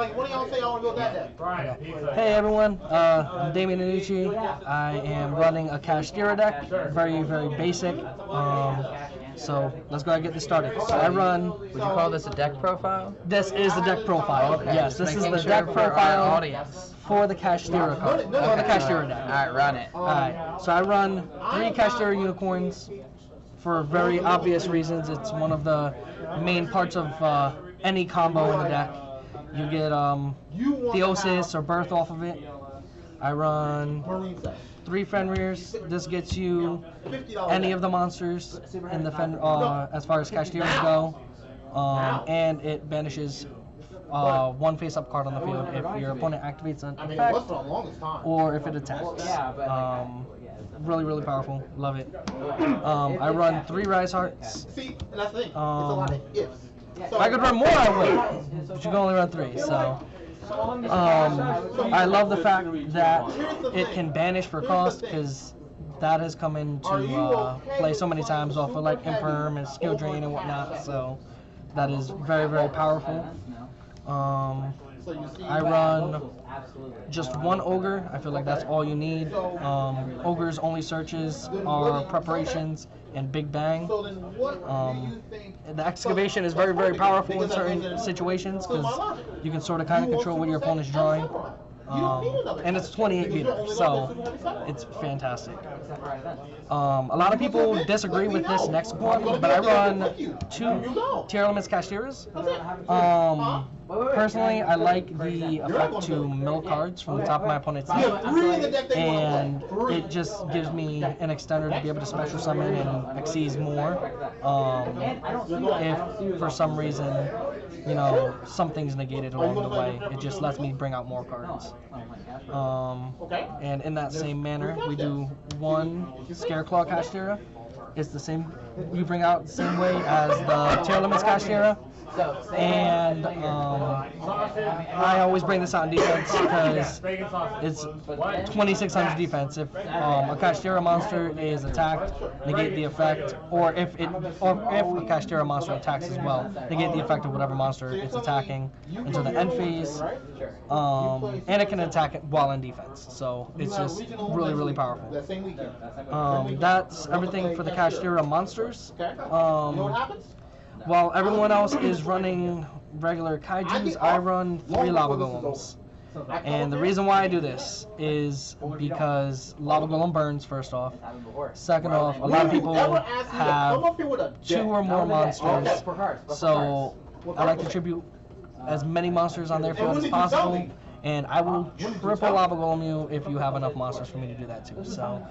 like, one of y'all say y'all want to build that deck. Okay. Hey everyone, I'm Damien Anuci. I am running a Kashtira deck, very, very basic. So let's go ahead and get this started. So I run. Would you call this a deck profile? This is the deck profile. Okay. Yes, this is the Sure deck for profile our audience. for the Kashtira card. For the Kashtira deck. All right, run it. Alright, so I run 3 Kashtira unicorns for very obvious reasons. It's one of the main parts of any combo in the deck. You get Theosis or Birth off of it. I run 3 Fenrirs. This gets you any of the monsters in the as far as Kashtiras go. And it banishes 1 face-up card on the field if your opponent activates an effect or if it attacks. Really, really powerful. Love it. I run 3 Rise Hearts. See, and that's the thing. It's a lot of ifs. If I could run more, I would. But you can only run 3. So, I love the fact that it can banish for cost because that has come into play so many times off of like Infirm and Skill Drain and whatnot. So, that is very, very powerful. I run just 1 Ogre. I feel like that's all you need. Ogre's only searches are Preparations and Big Bang. The Excavation is very, very powerful in certain situations because you can sort of kind of control what your opponent's drawing. And it's 28 meters, so it's fantastic. A lot of people disagree with this next one, but I run 2 Tier Elements Kashtiras. Personally, I like the effect to mill cards from the top of my opponent's deck, and it just gives me an extender to be able to special summon and exceed more. If for some reason, you know, something's negated along the way, it just lets me bring out more cards. And in that same manner, we do 1 Scareclaw Kashtira. It's the same, you bring out the same way as the Tier Elements Kashtira. And I always bring this out in defense because it's 2600 defense. If a Kashtira monster is attacked, negate the effect, or if a Kashtira monster attacks as well, negate the effect of whatever monster it's attacking until the end phase. And it can attack it while in defense. So it's just really, really powerful. That's everything for the Kashtira monsters. While everyone else is running regular kaijus, I run 3 lava golems. And the reason why I do this is because lava golem burns, first off. Second off, a lot of people have 2 or more monsters, so I like to tribute as many monsters on their field as possible. And I will triple lava golem you if you have enough monsters for me to do that too. So,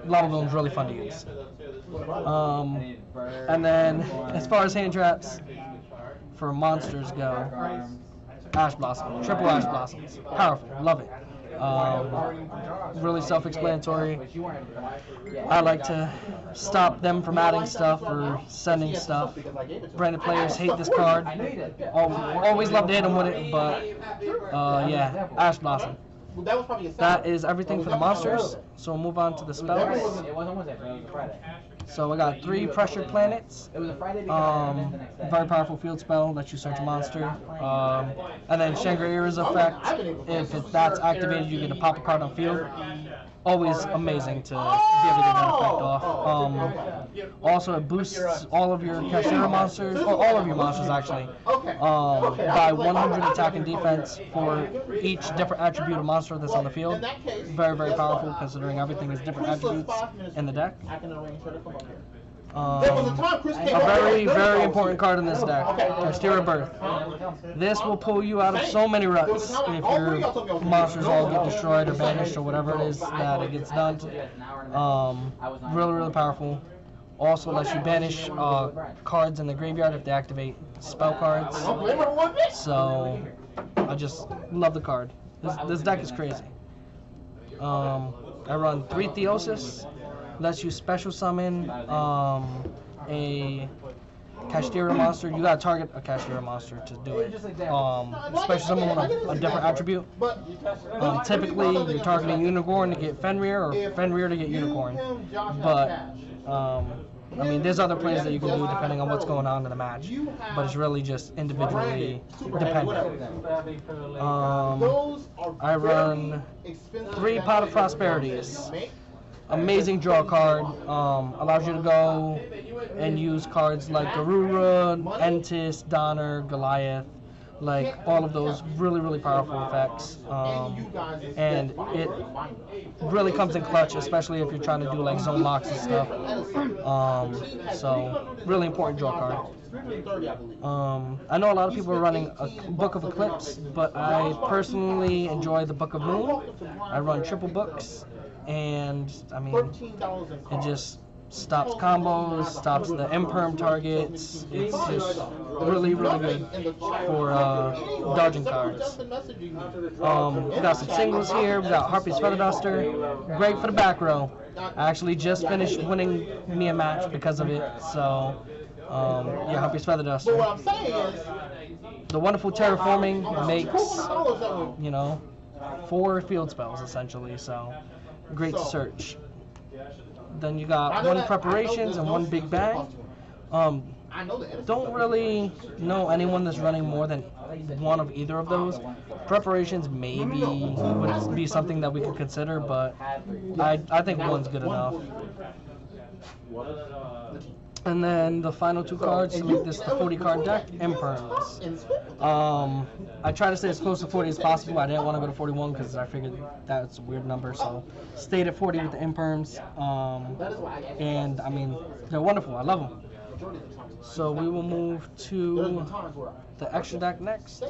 lava golem is really fun to use. And then, as far as hand traps for monsters go, Ash Blossom, triple Ash Blossoms, powerful, love it. Really self-explanatory. I like to stop them from adding stuff or sending stuff. Branded players hate this card. Always love to hit them with it, but yeah, Ash Blossom. That is everything for the monsters, so we'll move on to the spells. So I got 3 Pressured Planets, very powerful field spell, lets you search a monster, and then Shangri-Ira's effect, if that's activated you get to pop a card on field. Always amazing to be able to get that effect off. Also, it boosts all of your Kashtira monsters, or all of your monsters actually, by 100 attack and defense for each different attribute of monster that's on the field. Very, very powerful considering everything is different attributes in the deck. A very, very important card in this deck, Kashtira Birth. This will pull you out of so many ruts if your monsters all get destroyed or banished or whatever it is that it gets done. Really, really powerful. Also lets you banish cards in the graveyard if they activate spell cards. So I just love the card. This deck is crazy. I run 3 Theosis. Lets you special summon a Kashtira monster. You gotta target a Kashtira monster to do it. Special summon a different attribute. Typically, you're targeting Unicorn to get Fenrir or Fenrir to get Unicorn. But I mean, there's other plays that you can do depending on what's going on in the match, but it's really just individually dependent. I run 3 Pot of Prosperities. Amazing draw card. Allows you to go and use cards like Garura, Entis, Donner, Goliath, like all of those really powerful effects. And it really comes in clutch, especially if you're trying to do like zone locks and stuff. So really important draw card. I know a lot of people are running a Book of Eclipse, but I personally enjoy the Book of Moon. I run triple books, and I mean, it just stops combos, stops the imperm targets. It's just really good for dodging cards. We got some singles here. We got Harpy's Feather Duster, great for the back row. I actually just finished winning me a match because of it, so yeah, Harpy's Feather Duster. The wonderful terraforming makes, you know, 4 field spells essentially, so great to search. Then you got 1 preparations and 1 big bang. Don't really know anyone that's running more than 1 of either of those. Preparations maybe would be something that we could consider, but I think 1's good enough. And then the final 2 cards to make this the 40 card deck, Imperms. I try to stay as close to 40 as possible. I didn't want to go to 41 because I figured that's a weird number, so stayed at 40 with the Imperms. And I mean, they're wonderful. I love them. So we will move to the extra deck next.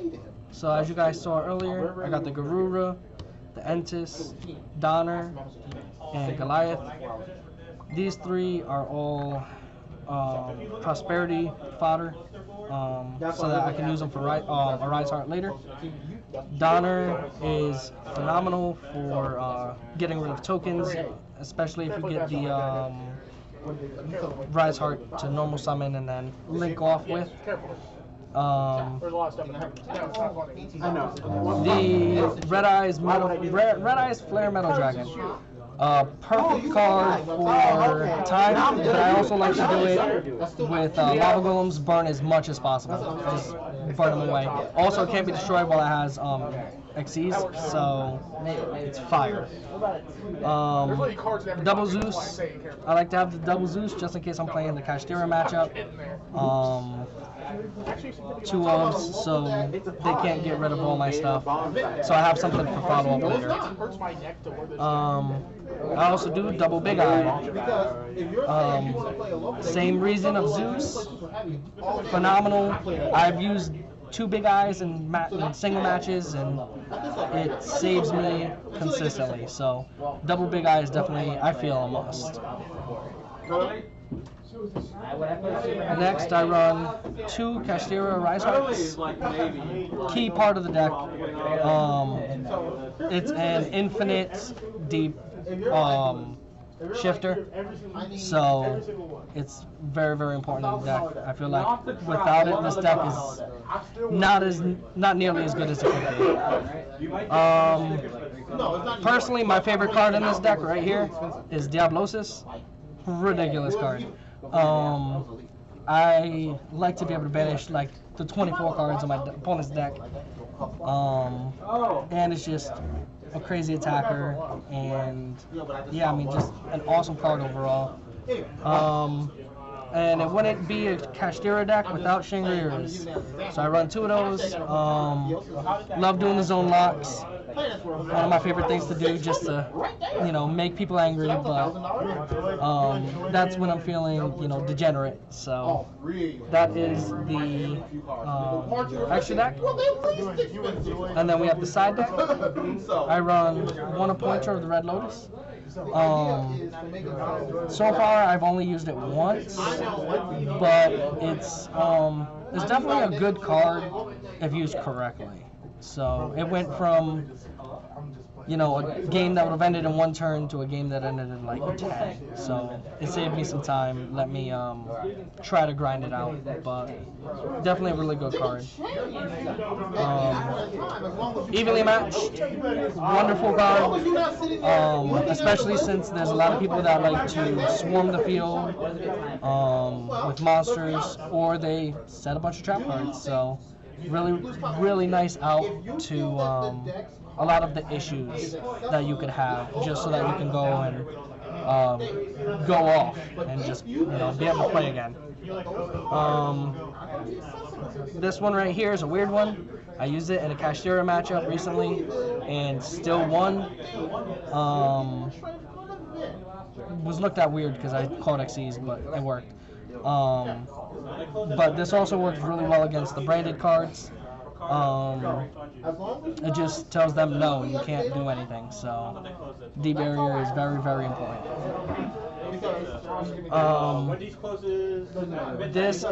So as you guys saw earlier, I got the Garura, the Entis, Donner, and Goliath. These 3 are all prosperity fodder, so that I can use them for a Rise Heart later. Donner is phenomenal for getting rid of tokens, especially if you get the Rise Heart to normal summon and then link off with. The Red Eyes Flare Metal Dragon. Perfect card for time, but I also like to do it with Lava Golems, burn as much as possible. Just burn them away. Also, it can't be destroyed while it has Xyz, so it's fire. Double Zeus. I like to have the Double Zeus just in case I'm playing the Kashtira matchup. 2 ofs, so they can't get rid of all my stuff. So I have something for follow-up later. I also do double Big Eye. Same reason of Zeus. Phenomenal. I've used 2 Big Eyes in single matches, and it saves me consistently. So double Big Eye is definitely, I feel, a must. Next, I run 2 Kashtira Rise Hearts. Key part of the deck. It's an infinite deep shifter, so it's very important in the deck. I feel like without it, this deck is not nearly as good as it could be. Personally, my favorite card in this deck right here is Diablosis. Ridiculous card. I like to be able to banish like the 24 cards on my opponent's deck, and it's just a crazy attacker, and yeah, I mean, just an awesome card overall. And it wouldn't be a Kashtira deck without Shingriers. So I run 2 of those. Love doing the zone locks. One of my favorite things to do, just to, you know, make people angry, but that's when I'm feeling, you know, degenerate. So that is the extra deck. And then we have the side deck. I run 1 appointer of the Red Lotus. So far I've only used it once, but it's definitely a good card if used correctly. So it went from, you know, a game that would have ended in 1 turn to a game that ended in like 10. So it saved me some time. Let me try to grind it out, but definitely a really good card. Evenly matched, wonderful card. Especially since there's a lot of people that like to swarm the field with monsters, or they set a bunch of trap cards. So really nice out to a lot of the issues that you could have, just so that you can go and go off and just, you know, be able to play again. This one right here is a weird one. I used it in a Kashtira matchup recently and still won. Was looked at weird because I called XCs, but it worked. But this also works really well against the branded cards. It just tells them no, you can't do anything. So D barrier is very important. This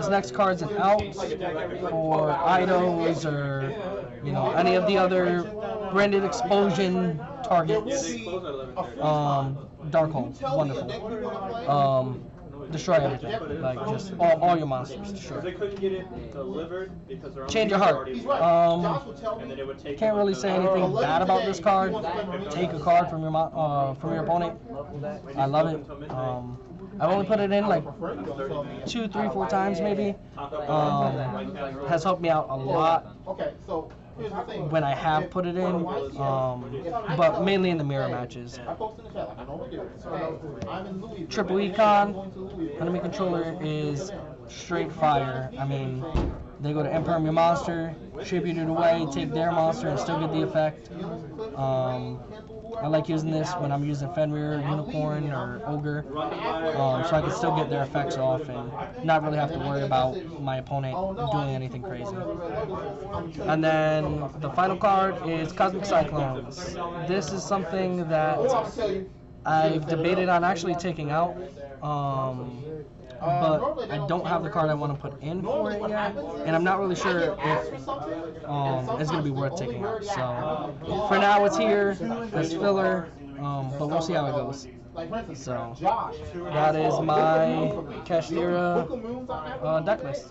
next card's an out for idols or, you know, any of the other branded explosion targets. Darkhold, wonderful. Destroy everything, like just all your monsters, destroy. Change your heart. Can't really say anything bad about this card. Take a card from your opponent. I love it. I've only put it in like 2, 3, 4 times maybe. Has helped me out a lot when I have put it in, but mainly in the mirror matches. Triple Econ, enemy controller is straight fire. I mean, they go to Imperm your monster, tribute it away, take their monster, and still get the effect. I like using this when I'm using Fenrir, Unicorn, or Ogre, so I can still get their effects off and not really have to worry about my opponent doing anything crazy. And then the final card is Cosmic Cyclones. This is something that I've debated on actually taking out, but I don't have the card I want to put in for it yet, and I'm not really sure if it's going to be worth taking out. So for now it's here as filler, but we'll see how it goes. So that is my Kashtira deck list.